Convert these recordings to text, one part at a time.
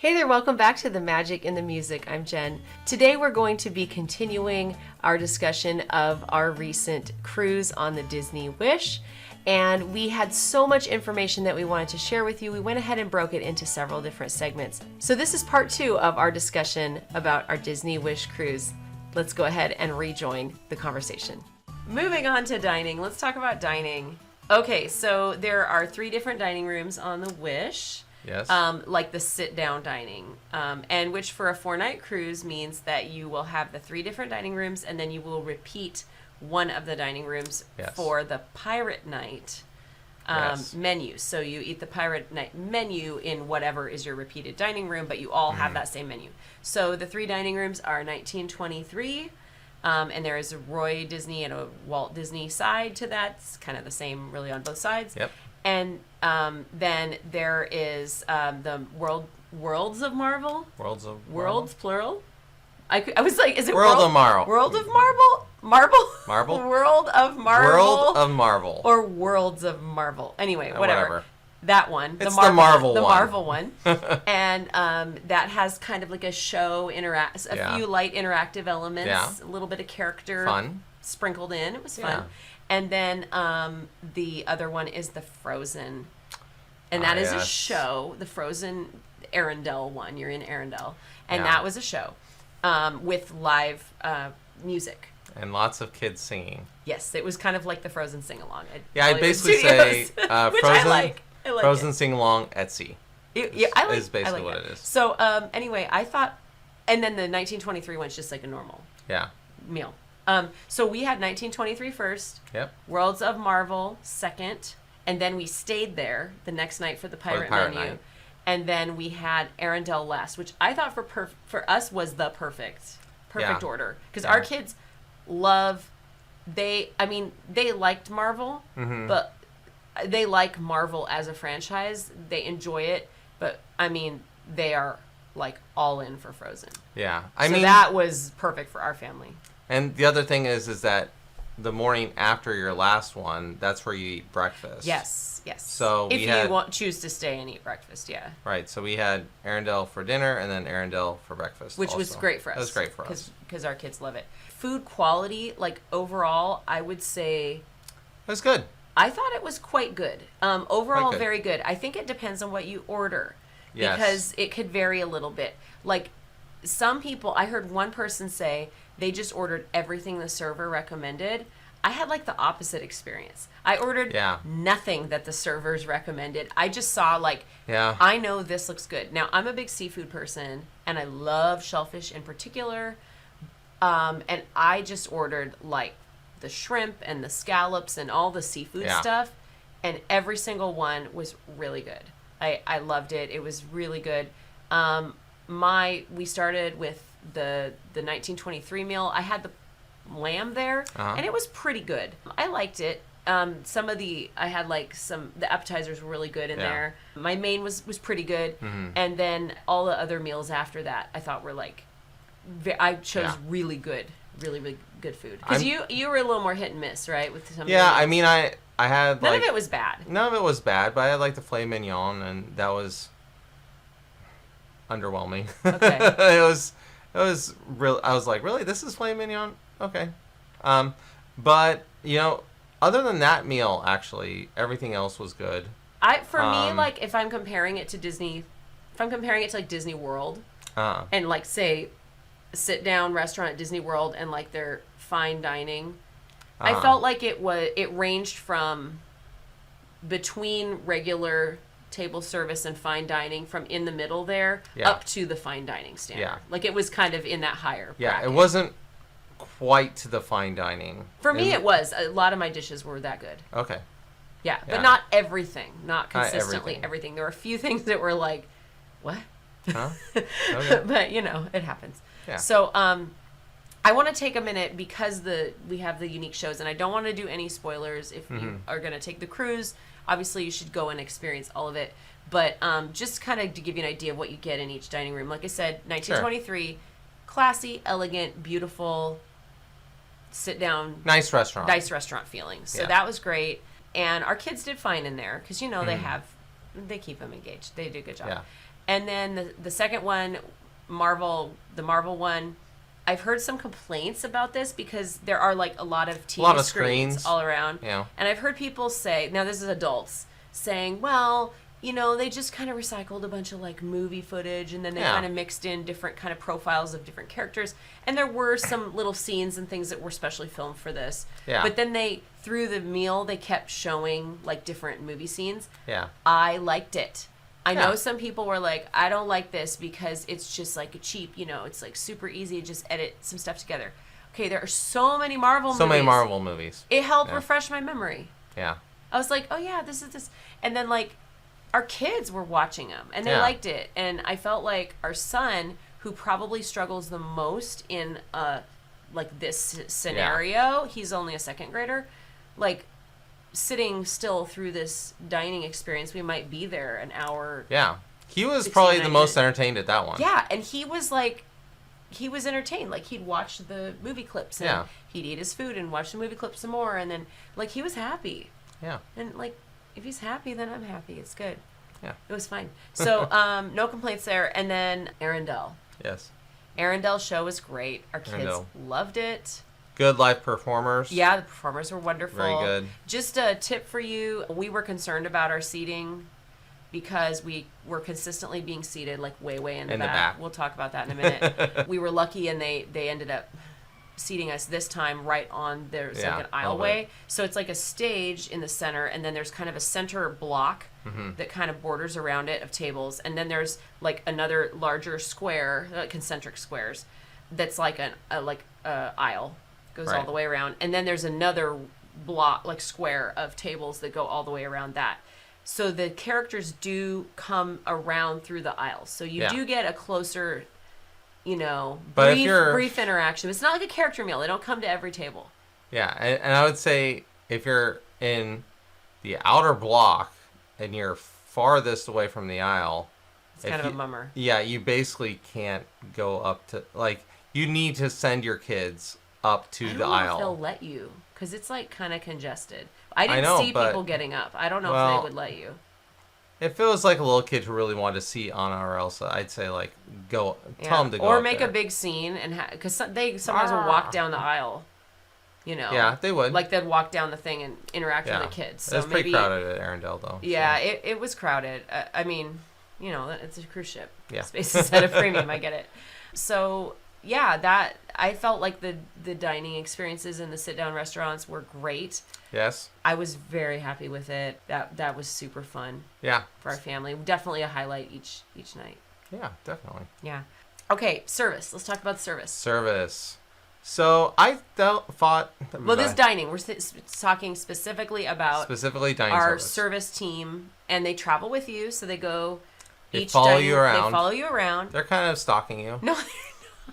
Hey there, welcome back to The Magic in the Music. I'm Jen. Today we're going to be continuing our discussion of our recent cruise on the Disney Wish. And we had so much information that we wanted to share with you. We went ahead and broke it into several different segments. So this is part 2 of our discussion about our Disney Wish cruise. Let's go ahead and rejoin the conversation. Moving on to dining. Let's talk about dining. Okay, so there are 3 different dining rooms on the Wish. Yes. Like the sit-down dining, and which for a 4-night cruise means that you will have the 3 different dining rooms, and then you will repeat one of the dining rooms for the Pirate Night menu. So you eat the Pirate Night menu in whatever is your repeated dining room, but you all have that same menu. So the 3 dining rooms are 1923, and there is a Roy Disney and a Walt Disney side to that. It's kind of the same really on both sides. Yep. And then there is the Worlds of Marvel. Worlds, plural. I was like, is it World of Marvel? World of Marvel? Marble? World of Marvel? World of Marvel. Or Worlds of Marvel. Anyway, whatever. That one. It's the Marvel one. The Marvel one. And that has kind of like a show, a few light interactive elements, a little bit of character fun sprinkled in. It was fun. And then the other one is the Frozen. And that is a show. The Frozen Arendelle one. You're in Arendelle. And that was a show with live music. And lots of kids singing. Yes, it was kind of like the Frozen sing-along. I'd basically say Frozen, I like Frozen sing-along at sea. Is basically what it is. So anyway, I thought, and then the 1923 one's just like a normal meal. So we had 1923 first, Worlds of Marvel second, and then we stayed there the next night for the Pirate menu. Night. And then we had Arendelle last, which I thought for us was the perfect order. Because our kids they liked Marvel, but they like Marvel as a franchise. They enjoy it, but I mean, they are like all in for Frozen. Yeah. So that was perfect for our family. And the other thing is that the morning after your last one, that's where you eat breakfast. Yes. So if you choose to stay and eat breakfast, Right. So we had Arendelle for dinner and then Arendelle for breakfast. Which was great for us. That was great for us. Because our kids love it. Food quality, like overall, I would say... It was good. I thought it was quite good. Overall, very good. I think it depends on what you order. Yes. Because it could vary a little bit. Like, some people, I heard one person say they just ordered everything the server recommended. I had like the opposite experience. I ordered nothing that the servers recommended. I just saw I know this looks good. Now, I'm a big seafood person, and I love shellfish in particular. And I just ordered like the shrimp and the scallops and all the seafood stuff. And every single one was really good. I loved it. It was really good. We started with the 1923 meal. I had the lamb there, and it was pretty good. I liked it. The appetizers were really good in there. My main was pretty good, and then all the other meals after that I thought were like, I chose really good food. Because you were a little more hit and miss, right? With some. Yeah, I mean, I had none of it was bad. None of it was bad, but I had like the filet mignon, and that was underwhelming. Okay. It was real. I was like, really, this is filet mignon? Okay. But other than that meal, actually, everything else was good. For me, like if I'm comparing it to Disney, like Disney World, and like say, sit down restaurant at Disney World and like their fine dining, I felt like it ranged from between regular table service and fine dining, from in the middle there up to the fine dining standard. Yeah. Like it was kind of in that higher bracket. It wasn't quite to the fine dining. For me, it was. A lot of my dishes were that good. Okay. Yeah, but not everything. Not consistently everything. There were a few things that were like, what? Huh? Okay. But, it happens. Yeah. So, I want to take a minute because we have the unique shows, and I don't want to do any spoilers. If you are going to take the cruise, obviously you should go and experience all of it. But just kind of to give you an idea of what you get in each dining room. Like I said, 1923, classy, elegant, beautiful, sit down. Nice restaurant feeling. So that was great. And our kids did fine in there because, they keep them engaged. They do a good job. Yeah. And then the second one, the Marvel one, I've heard some complaints about this because there are like a lot of TV screens all around. Yeah. And I've heard people say, now this is adults, saying, well, you know, they just kind of recycled a bunch of like movie footage and then they kind of mixed in different kind of profiles of different characters. And there were some little scenes and things that were specially filmed for this. Yeah. But then through the meal, they kept showing like different movie scenes. Yeah. I liked it. I know some people were like, I don't like this because it's just like a cheap, you know, it's like super easy to just edit some stuff together. Okay, there are so many Marvel movies. So many Marvel movies. It helped refresh my memory. Yeah. I was like, oh yeah, this is this. And then like, our kids were watching them and they liked it. And I felt like our son, who probably struggles the most in like this scenario, he's only a second grader, like sitting still through this dining experience, we might be there an hour. Yeah. He was probably the most entertained at that one. Yeah. And he was entertained. Like he'd watch the movie clips and he'd eat his food and watch the movie clips some more. And then like he was happy. Yeah. And like, if he's happy, then I'm happy. It's good. Yeah. It was fine. So, no complaints there. And then Arendelle. Yes. Arendelle show was great. Our kids loved it. Good live performers. Yeah, the performers were wonderful. Very good. Just a tip for you. We were concerned about our seating because we were consistently being seated like way in the back. We'll talk about that in a minute. We were lucky and they ended up seating us this time right on there's like an aisleway. So it's like a stage in the center and then there's kind of a center block that kind of borders around it of tables, and then there's like another larger square, like concentric squares, that's like an aisle goes all the way around, and then there's another block like square of tables that go all the way around that. So the characters do come around through the aisles, so you do get a closer, you know, brief interaction. It's not like a character meal. They don't come to every table. Yeah, and I would say if you're in the outer block and you're farthest away from the aisle, it's kind of a bummer. Yeah, you basically can't go up to, like, you need to send your kids up to the aisle. I don't know if they'll let you, because it's like kind of congested. I didn't see people getting up. I don't know if they would let you. If it was like a little kid who really wanted to see Anna or Elsa, I'd say like tell them to go or up make there. a big scene and because they sometimes will walk down the aisle, you know. Yeah, they would. Like they'd walk down the thing and interact with the kids. So it's pretty crowded at Arendelle though. Yeah, so. it was crowded. I mean, you know, it's a cruise ship. Yeah, space is at a premium. I get it. So yeah, that I felt like the dining experiences in the sit down restaurants were great. Yes. I was very happy with it. That was super fun. Yeah. For our family. Definitely a highlight each night. Yeah, definitely. Yeah. Okay, service. Let's talk about service. Service. So I thought... Well, this dining. We're talking specifically about... dining our service team. And they travel with you, so they go... They follow you around. They follow you around. They're kind of stalking you. No,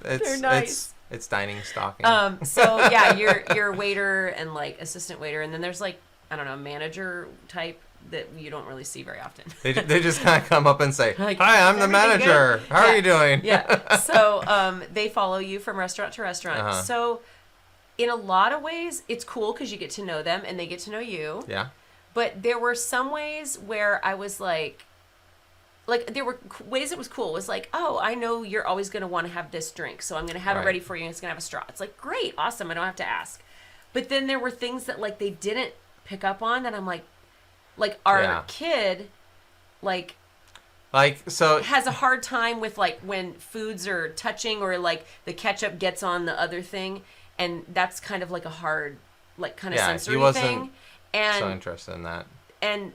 they're nice. It's dining stalking. So yeah, you're waiter and like assistant waiter, and then there's like, I don't know, manager type that you don't really see very often. They just kind of come up and say, like, "Hi, I'm the manager. Good? How are you doing?" Yeah. So they follow you from restaurant to restaurant. Uh-huh. So in a lot of ways, it's cool because you get to know them and they get to know you. Yeah. But there were some ways where I was like there were ways it was cool. It was like, oh, I know you're always going to want to have this drink, so I'm going to have it ready for you, and it's going to have a straw. It's like, great, awesome, I don't have to ask. But then there were things that, like, they didn't pick up on that I'm like our kid, so has a hard time with, like, when foods are touching or, like, the ketchup gets on the other thing, and that's kind of, like, a hard, like, kind of sensory he wasn't thing. And so interested in that. And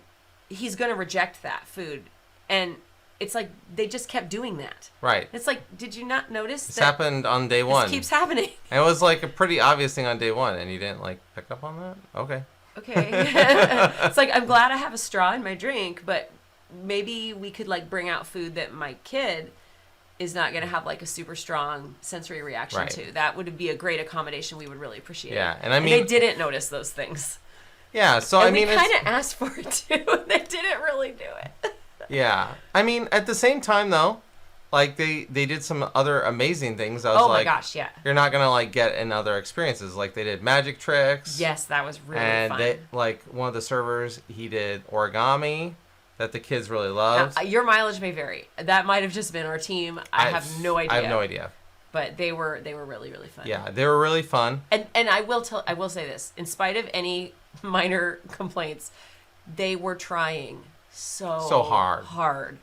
he's going to reject that food. And it's like they just kept doing that. Right. It's like, did you not notice this happened on day one? This keeps happening. And it was like a pretty obvious thing on day one, and you didn't like pick up on that? Okay. It's like, I'm glad I have a straw in my drink, but maybe we could like bring out food that my kid is not going to have like a super strong sensory reaction to. That would be a great accommodation we would really appreciate. Yeah, and I mean... And they didn't notice those things. Yeah, so and we kind of asked for it too, and they didn't really do it. Yeah. I mean, at the same time, though, like, they did some other amazing things. I was my gosh, yeah. You're not going to, like, get in other experiences. Like, they did magic tricks. Yes, that was really fun. And, one of the servers, he did origami. that the kids really loved. Your mileage may vary. That might have just been our team. I have no idea. I have no idea. But they were really, really fun. Yeah, they were really fun. And I will say this, in spite of any minor complaints, they were trying so hard.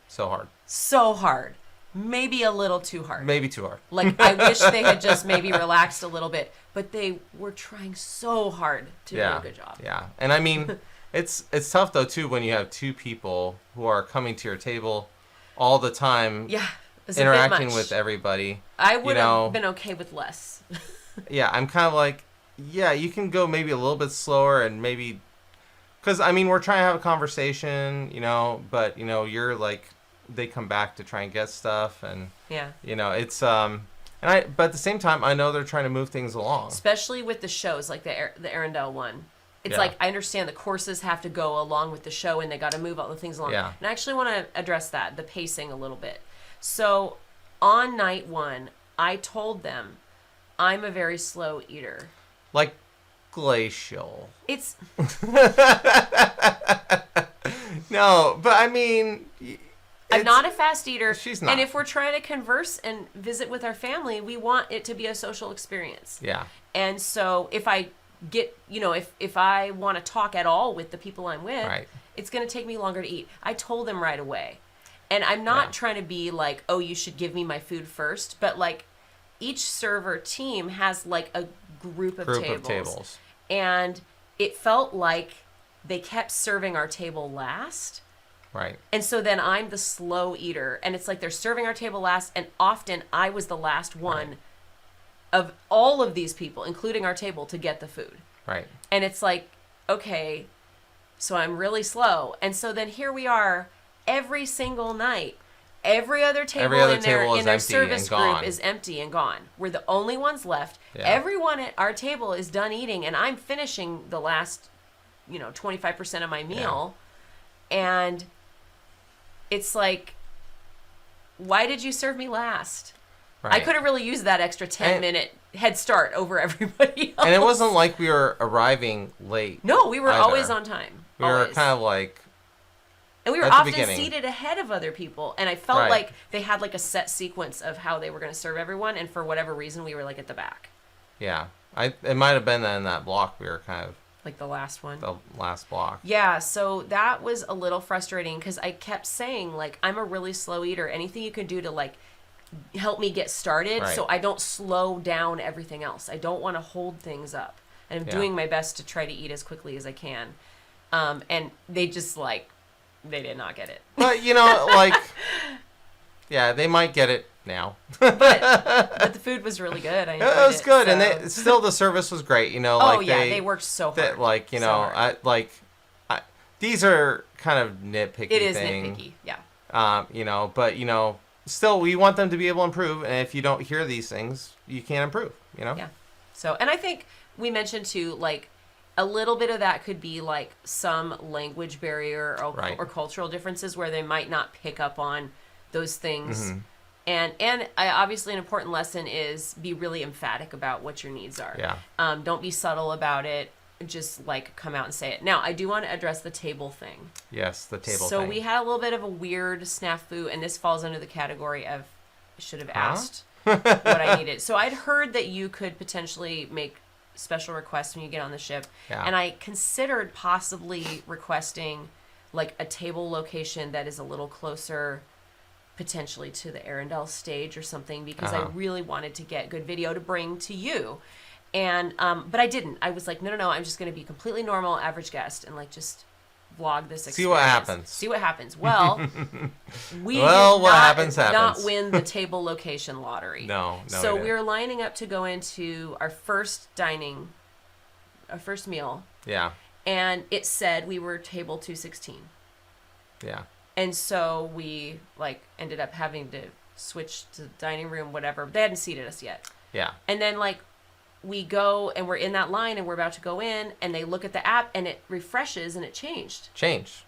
So hard. Maybe a little too hard. Maybe too hard. Like, I wish they had just maybe relaxed a little bit, but they were trying so hard to do a good job. Yeah. And I mean, it's tough though too when you have two people who are coming to your table all the time. Yeah. Interacting with everybody. I would have been okay with less. Yeah, I'm kind of like, yeah, you can go maybe a little bit slower and maybe, because I mean we're trying to have a conversation, but you're like, they come back to try and get stuff, and it's but at the same time I know they're trying to move things along, especially with the shows like the Arendelle one. It's like, I understand the courses have to go along with the show and they got to move all the things along. Yeah. And I actually want to address the pacing a little bit. So on night 1, I told them I'm a very slow eater. Like glacial. It's no, but I mean, I'm not a fast eater. She's not. And if we're trying to converse and visit with our family, we want it to be a social experience. Yeah. And so if I get, if I want to talk at all with the people I'm with, it's going to take me longer to eat. I told them right away. And I'm not trying to be like, oh, you should give me my food first. But, like, each server team has, like, a group of tables. And it felt like they kept serving our table last. Right. And so then I'm the slow eater. And it's like they're serving our table last. And often I was the last one of all of these people, including our table, to get the food. Right. And it's like, okay, so I'm really slow. And so then here we are. Every single night, every other table in their service group is empty and gone. We're the only ones left. Yeah. Everyone at our table is done eating, and I'm finishing the last, 25% of my meal. Yeah. And it's like, why did you serve me last? Right. I could have really used that extra 10-minute head start over everybody else. And it wasn't like we were arriving late. No, we were always on time. We were kind of like... And we were often seated ahead of other people. And I felt like they had like a set sequence of how they were going to serve everyone. And for whatever reason, we were like at the back. Yeah. It might have been in that block. We were kind of... Like the last one. The last block. Yeah. So that was a little frustrating because I kept saying, like, I'm a really slow eater. Anything you can do to, like, help me get started so I don't slow down everything else. I don't want to hold things up. And I'm doing my best to try to eat as quickly as I can. And they just, like... They did not get it. But, they might get it now. but the food was really good. I enjoyed it was good. So. And still the service was great, they worked so hard. These are kind of nitpicky It is thing. nitpicky, yeah. But, still we want them to be able to improve. And if you don't hear these things, you can't improve, Yeah. So, and I think we mentioned too, like, a little bit of that could be like some language barrier or cultural differences where they might not pick up on those things. Mm-hmm. And obviously an important lesson is be really emphatic about what your needs are. Yeah. Don't be subtle about it. Just like come out and say it. Now, I do want to address the table thing. Yes, the table thing. So we had a little bit of a weird snafu, and this falls under the category of should have asked what I needed. So I'd heard that you could potentially make special requests when you get on the ship, and I considered possibly requesting like a table location that is a little closer potentially to the Arendelle stage or something because I really wanted to get good video to bring to you, and but I didn't. I was like, no, I'm just going to be completely normal average guest and like just vlog this experience. See what happens. Well, we did not win the table location lottery. No. So we were lining up to go into our first meal. Yeah. And it said we were table 216. Yeah. And so we like ended up having to switch to the dining room, whatever. They hadn't seated us yet. Yeah. And then like we go and we're in that line and we're about to go in and they look at the app and it refreshes and it changed.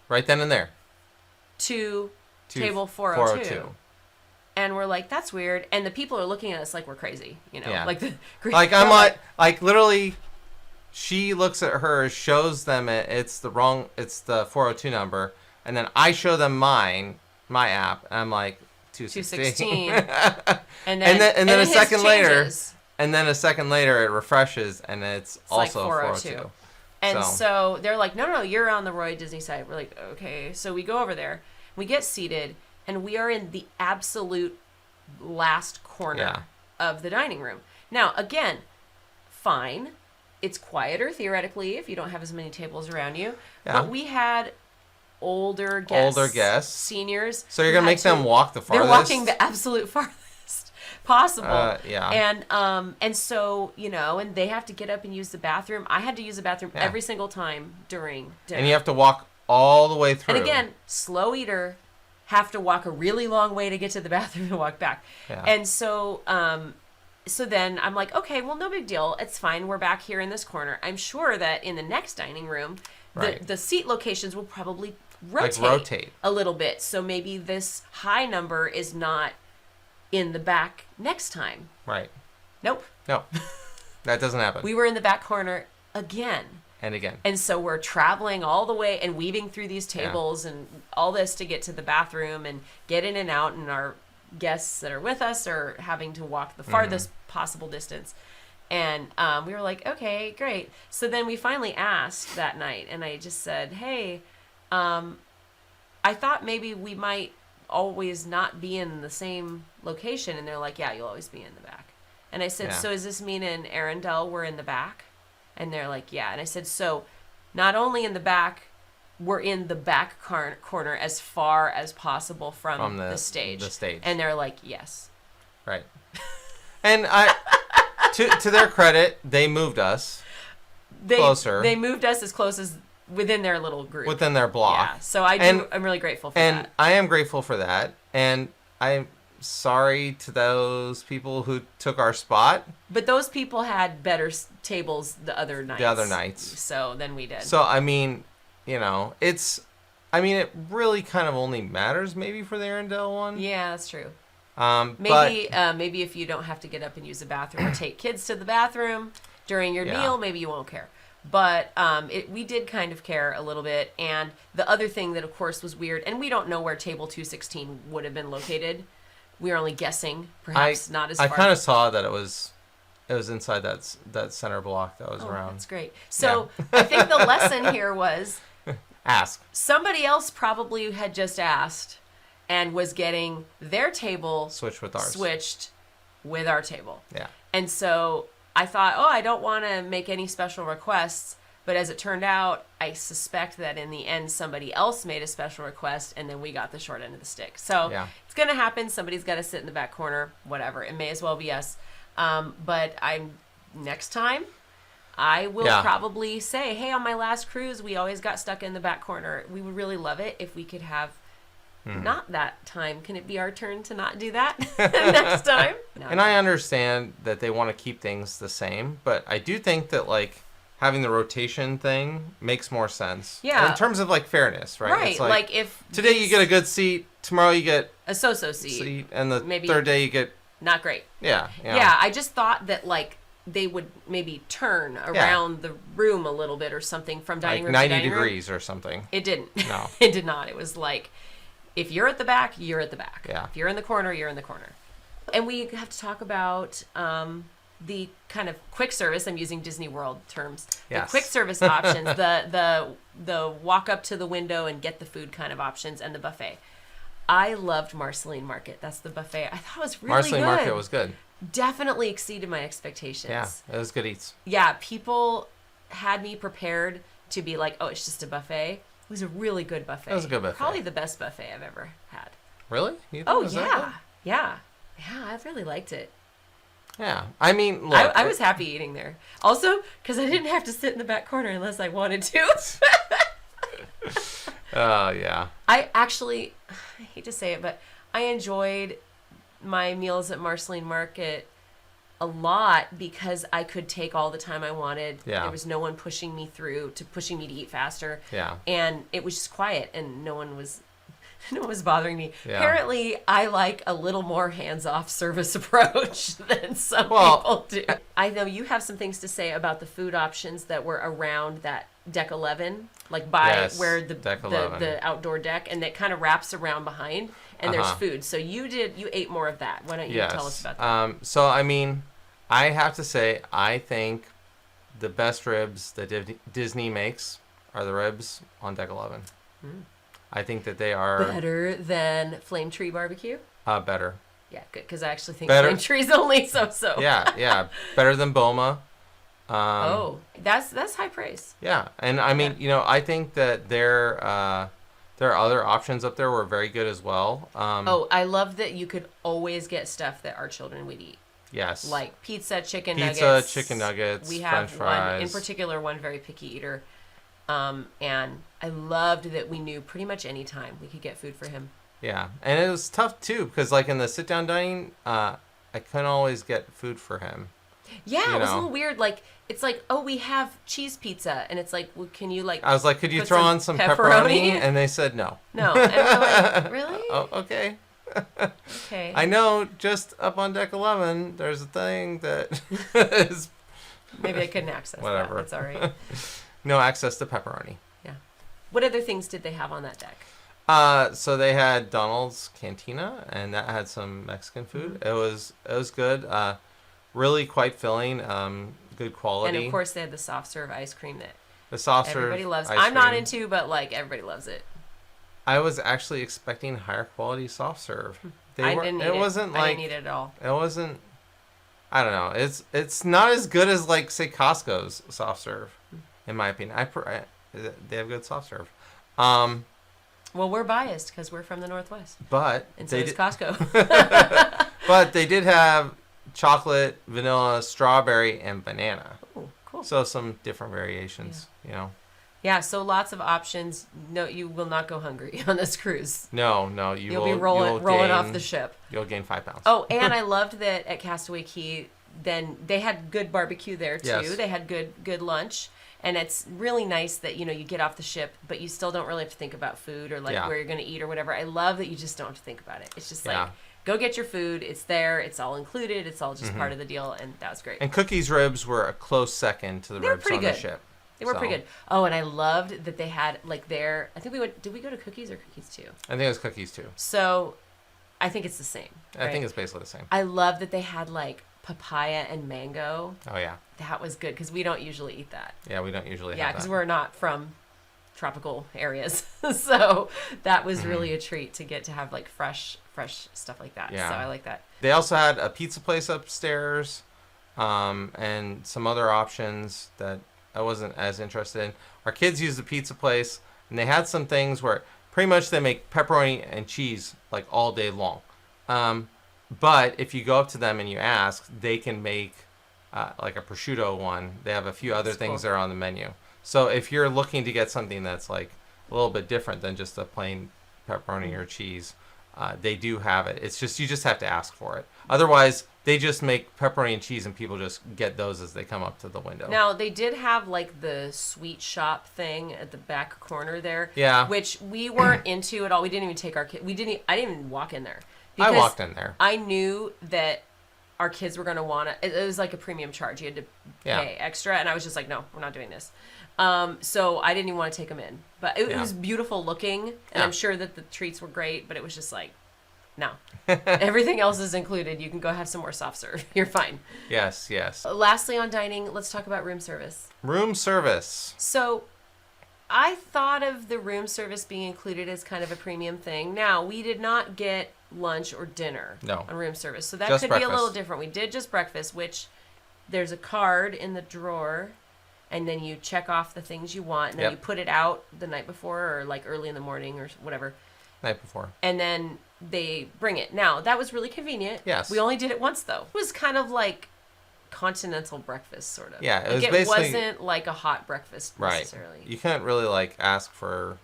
Right then and there. To table 402. And we're like, that's weird. And the people are looking at us like we're crazy, Yeah. Like I'm like literally she looks at hers, shows them it's the 402 number. and then I show them my app, and I'm like 216. and then a second later, it refreshes, and it's also like 402. And so they're like, no, you're on the Roy Disney side. We're like, okay. So we go over there, we get seated, and we are in the absolute last corner of the dining room. Now, again, fine. It's quieter, theoretically, if you don't have as many tables around you. Yeah. But we had older guests. Seniors. So you're going to make them walk the farthest? They're walking the absolute farthest possible. And so, and they have to get up and use the bathroom. I had to use the bathroom every single time during dinner. And you have to walk all the way through. And again, slow eater, have to walk a really long way to get to the bathroom and walk back. Yeah. And so, so then I'm like, okay, well, no big deal. It's fine. We're back here in this corner. I'm sure that in the next dining room, the seat locations will probably rotate a little bit. So maybe this high number is not in the back next time. Right. Nope. No, that doesn't happen. We were in the back corner again. And again. And so we're traveling all the way and weaving through these tables and all this to get to the bathroom and get in and out. And our guests that are with us are having to walk the farthest possible distance. And we were like, okay, great. So then we finally asked that night, and I just said, hey, I thought maybe we might always not be in the same location. And they're like, yeah, you'll always be in the back. And I said, so does this mean in Arendelle we're in the back? And they're like, yeah. And I said, so not only in the back, we're in the back corner as far as possible from the stage. The stage. And they're like, yes. Right. And to their credit, they moved us closer. They moved us as close as within their little group. Within their block. Yeah. So I'm really grateful for that. And I am grateful for that. And I'm sorry to those people who took our spot. But those people had better tables the other nights. So than we did. So, I mean, it really kind of only matters maybe for the Arendelle one. Yeah, that's true. Maybe if you don't have to get up and use the bathroom or take kids to the bathroom during your meal, maybe you won't care. But we did kind of care a little bit. And the other thing that, of course, was weird, and we don't know where table 216 would have been located. We are only guessing, perhaps not as far. I kind of saw that it was inside that center block that was around. That's great. So I think the lesson here was ask. Somebody else probably had just asked and was getting their table switched with ours. Switched with our table. Yeah. And so I thought, I don't want to make any special requests. But as it turned out, I suspect that in the end, somebody else made a special request, and then we got the short end of the stick. So it's going to happen. Somebody's got to sit in the back corner, whatever. It may as well be us. But next time, I will probably say, hey, on my last cruise, we always got stuck in the back corner. We would really love it if we could have not that time. Can it be our turn to not do that next time? No. And I understand that they want to keep things the same, but I do think that, having the rotation thing makes more sense. Yeah. In terms of fairness, right? Right. It's if today you get a good seat, tomorrow you get a so-so seat, and the third day you get not great. Yeah. Yeah. I just thought that they would maybe turn around the room a little bit or something from dining room to dining 90 degrees or something. It didn't. No. It did not. It was if you're at the back, you're at the back. Yeah. If you're in the corner, you're in the corner. And we have to talk about the kind of quick service. I'm using Disney World terms. Yes. The quick service options, the walk up to the window and get the food kind of options, and the buffet. I loved Marceline Market. That's the buffet. I thought it was really Marceline good. Market was good. Definitely exceeded my expectations. Yeah, it was good eats. Yeah, people had me prepared to be like, it's just a buffet. It was a really good buffet. It was a good buffet. Probably the best buffet I've ever had. Really? You think it was that good? Yeah, I really liked it. Yeah, I mean, look. I was happy eating there. Also, because I didn't have to sit in the back corner unless I wanted to. Yeah. I hate to say it, but I enjoyed my meals at Marceline Market a lot because I could take all the time I wanted. Yeah. There was no one pushing me to eat faster. Yeah. And it was just quiet, and no one was bothering me. Yeah. Apparently, I like a little more hands-off service approach than some people do. I know you have some things to say about the food options that were around that deck 11, like by where the outdoor deck, and it kind of wraps around behind, and there's food. So you ate more of that. Why don't you tell us about that? So I mean, I have to say, I think the best ribs that Disney makes are the ribs on deck 11. I think that they are better than Flame Tree Barbecue. Better. Yeah, good, because I actually think Flame Tree's only so. Yeah, better than Boma. That's high praise. Yeah, and I mean, I think that their other options up there were very good as well. I love that you could always get stuff that our children would eat. Yes. Like pizza, chicken nuggets. We have French fries. In particular, one very picky eater. And I loved that we knew pretty much any time we could get food for him. Yeah, and it was tough too because like in the sit-down dining, I couldn't always get food for him. Yeah, it was a little weird. Like it's like, oh, we have cheese pizza, and it's like, well, can you like? I was like, could you throw on some pepperoni? And they said no. No, and we're like, really? Oh, okay. Okay. I know. Just up on deck 11, there's a thing that is. Maybe I couldn't access. Whatever. That. That's all right. No access to pepperoni. Yeah. What other things did they have on that deck? So they had Donald's Cantina, and that had some Mexican food. Mm-hmm. It was good. Really quite filling. Good quality. And of course they had the soft serve ice cream that everybody loves. I'm not into, but like everybody loves it. I was actually expecting higher quality soft serve. I didn't eat it. I didn't eat it at all. It wasn't. I don't know. It's not as good as like say Costco's soft serve, in my opinion. They have good soft serve. Well, we're biased because we're from the Northwest. But and so is Costco. But they did have chocolate, vanilla, strawberry, and banana. Oh, cool. So some different variations, Yeah, so lots of options. No, you will not go hungry on this cruise. No, you'll be rolling off the ship. You'll gain 5 pounds. Oh, and I loved that at Castaway Cay, then they had good barbecue there too. Yes. They had good lunch. And it's really nice that, you get off the ship, but you still don't really have to think about food or like where you're going to eat or whatever. I love that you just don't have to think about it. It's just like, go get your food. It's there. It's all included. It's all just part of the deal. And that was great. And Cookie's ribs were a close second to the ribs on the ship. They were pretty good. Oh, and I loved that they had like I think did we go to Cookies or Cookies too? I think it was Cookies too. So I think it's the same. Right? I think it's basically the same. I love that they had like papaya and mango. Oh, yeah. That was good because we don't usually eat that. Yeah, we don't usually have that. Yeah, because we're not from tropical areas. So that was really a treat to get to have like fresh stuff like that. Yeah. So I like that. They also had a pizza place upstairs and some other options that I wasn't as interested in. Our kids used the pizza place, and they had some things where pretty much they make pepperoni and cheese like all day long. But if you go up to them and you ask, they can make like a prosciutto one. They have a few other things that are on the menu. So if you're looking to get something that's like a little bit different than just a plain pepperoni or cheese, they do have it. It's just you just have to ask for it. Otherwise, they just make pepperoni and cheese, and people just get those as they come up to the window. Now, they did have like the sweet shop thing at the back corner there. Yeah. Which we weren't into at all. We didn't even take our kids. I didn't even walk in there. I walked in there. I knew that our kids were going to want to. It was like a premium charge. You had to pay extra. And I was just like, no, we're not doing this. So I didn't even want to take them in. But it was beautiful looking. And I'm sure that the treats were great. But it was just like, no. Everything else is included. You can go have some more soft serve. You're fine. Yes. Lastly on dining, let's talk about room service. Room service. So I thought of the room service being included as kind of a premium thing. Now, we did not get lunch or dinner on room service. So that just could breakfast. Be a little different. We did just breakfast, which there's a card in the drawer, and then you check off the things you want, and then you put it out the night before or like early in the morning or whatever. Night before. And then they bring it. Now, that was really convenient. Yes. We only did it once, though. It was kind of like continental breakfast, sort of. Yeah, it wasn't like a hot breakfast necessarily. Right. You couldn't really like ask for...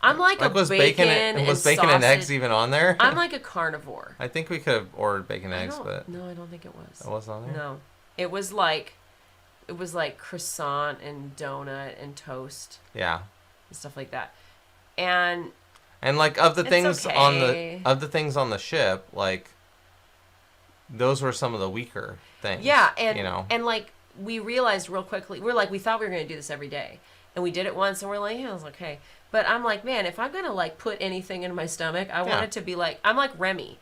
I'm like a was bacon and eggs even on there? I'm like a carnivore. I think we could have ordered bacon and eggs, but... No, I don't think it was. It wasn't on there? No. It was like croissant and donut and toast. Yeah. And stuff like that. And like of the things on the ship, like those were some of the weaker things. Yeah, and like we realized real quickly, we thought we were going to do this every day. And we did it once, and we're like, yeah, it was okay. But I'm like, man, if I'm going to, like, put anything in my stomach, I want it to be like, I'm like Remy.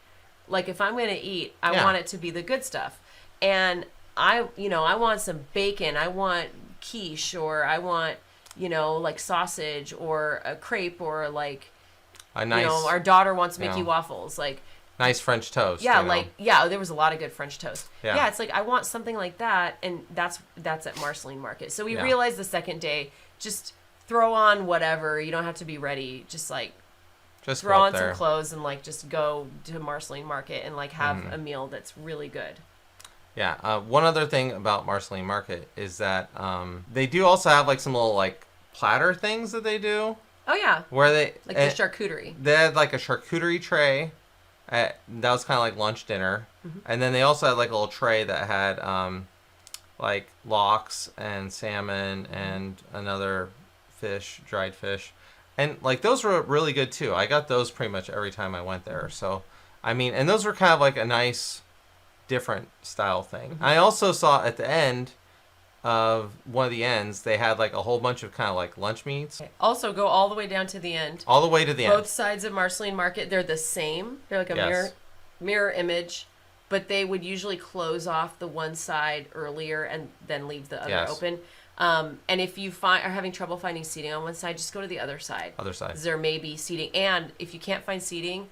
Like, if I'm going to eat, I want it to be the good stuff. And I want some bacon. I want quiche, or I want, like sausage, or a crepe, or like, a nice, our daughter wants Mickey waffles. Like, nice French toast. Yeah, there was a lot of good French toast. Yeah, it's like, I want something like that. And that's at Marceline Market. So we realized the second day, just throw on whatever. You don't have to be ready. Just throw on some clothes and like just go to Marceline Market and like have a meal that's really good. Yeah. One other thing about Marceline Market is that they do also have like some little like platter things that they do. Oh yeah. Where they like the charcuterie. They had like a charcuterie tray. That was kind of like lunch dinner, and then they also had like a little tray that had like lox and salmon and another fish, dried fish. And, like, those were really good, too. I got those pretty much every time I went there. So, I mean, and those were kind of like a nice, different style thing. I also saw at the end of one of the ends, they had, like, a whole bunch of kind of, like, lunch meats. Also, go all the way down to the end. All the way to the end. Both sides of Marceline Market, they're the same. They're like a mirror image. But they would usually close off the one side earlier and then leave the other open. And if you are having trouble finding seating on one side, just go to the other side. There may be seating. And if you can't find seating,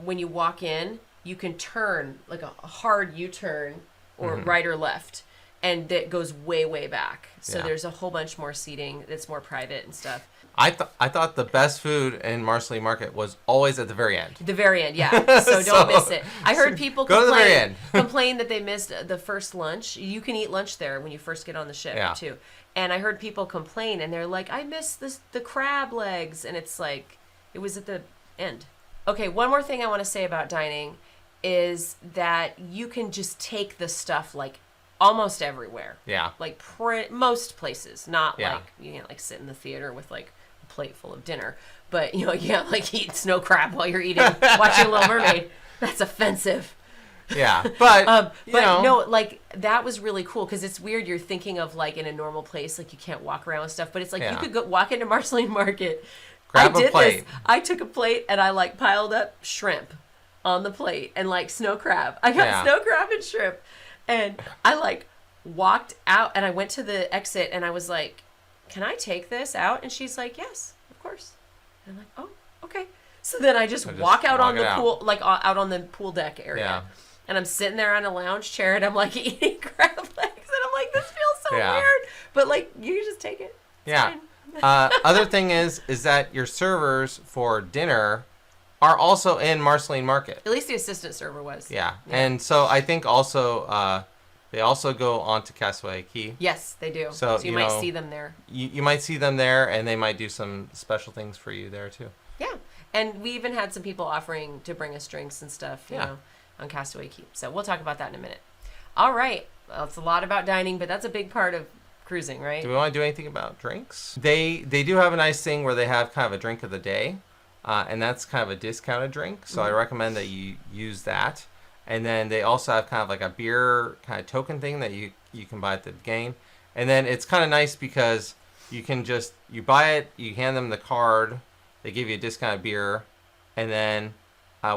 when you walk in, you can turn, like a hard U-turn, or right or left. And that goes way, way back. So there's a whole bunch more seating that's more private and stuff. I thought the best food in Marceline Market was always at the very end. The very end, yeah. So don't miss it. I heard people complain that they missed the first lunch. You can eat lunch there when you first get on the ship, too. And I heard people complain, and they're like, I missed the crab legs. And it's like, it was at the end. Okay, one more thing I want to say about dining is that you can just take the stuff, like, almost everywhere. Yeah. Like, most places. Not like, you can't, like, sit in the theater with, like, plate full of dinner, but you can't like eat snow crab while you're watching Little Mermaid. That's offensive. Yeah, but no, like that was really cool because it's weird. You're thinking of like in a normal place, like you can't walk around with stuff, but it's like you could go walk into Marceline Market. Grab a plate. I took a plate and I like piled up shrimp on the plate and like snow crab. I got snow crab and shrimp, and I like walked out and I went to the exit and I was like, can I take this out? And she's like, yes, of course. And I'm like, oh, okay. So then I just walk out on the pool, like out on the pool deck area. Yeah. And I'm sitting there on a lounge chair and I'm like eating crab legs. And I'm like, this feels so weird. But like, you can just take it. It's fine. Other thing is that your servers for dinner are also in Marceline Market. At least the assistant server was. Yeah. And so I think also... they also go on to Castaway Cay. Yes, they do. So you might see them there. You might see them there, and they might do some special things for you there, too. Yeah. And we even had some people offering to bring us drinks and stuff, you know, on Castaway Cay. So we'll talk about that in a minute. All right. Well, it's a lot about dining, but that's a big part of cruising, right? Do we want to do anything about drinks? They do have a nice thing where they have kind of a drink of the day, and that's kind of a discounted drink. So I recommend that you use that. And then they also have kind of like a beer kind of token thing that you can buy at the game. And then it's kind of nice because you can you buy it, you hand them the card, they give you a discounted beer, and then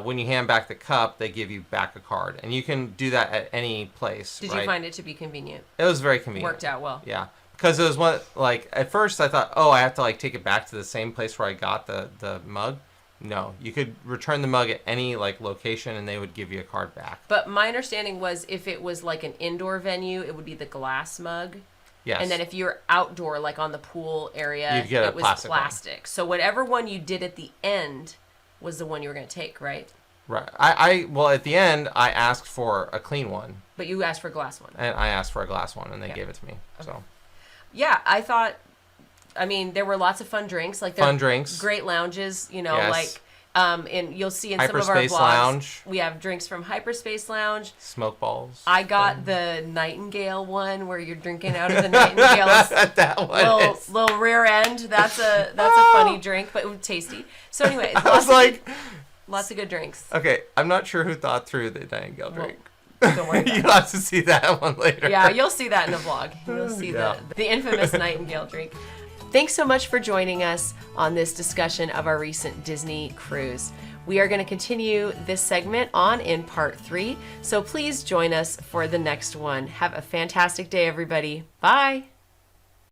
when you hand back the cup, they give you back a card. And you can do that at any place. Did you find it to be convenient? It was very convenient. Worked out well. Yeah. Because it was one, like, at first I thought, I have to like take it back to the same place where I got the mug. No, you could return the mug at any like location and they would give you a card back. But my understanding was if it was like an indoor venue, it would be the glass mug. Yes. And then if you're outdoor, like on the pool area, you'd get it was plastic. So whatever one you did at the end was the one you were going to take, right? Right. Well, at the end, I asked for a clean one. But you asked for a glass one. And I asked for a glass one, and they gave it to me. Okay. So. Yeah, I thought... I mean, there were lots of fun drinks. Like fun drinks. Great lounges, like, and you'll see in Hyperspace some of our vlogs, Lounge. We have drinks from Hyperspace Lounge. Smoke balls. I got the Nightingale one where you're drinking out of the Nightingale's that one little rear end. That's a funny drink, but it was tasty. So anyway, lots of good drinks. Okay, I'm not sure who thought through the Nightingale drink. Don't worry about You'll have to see that one later. Yeah, you'll see that in the vlog. You'll see the infamous Nightingale drink. Thanks so much for joining us on this discussion of our recent Disney cruise. We are going to continue this segment on in part 3, so please join us for the next one. Have a fantastic day, everybody. Bye.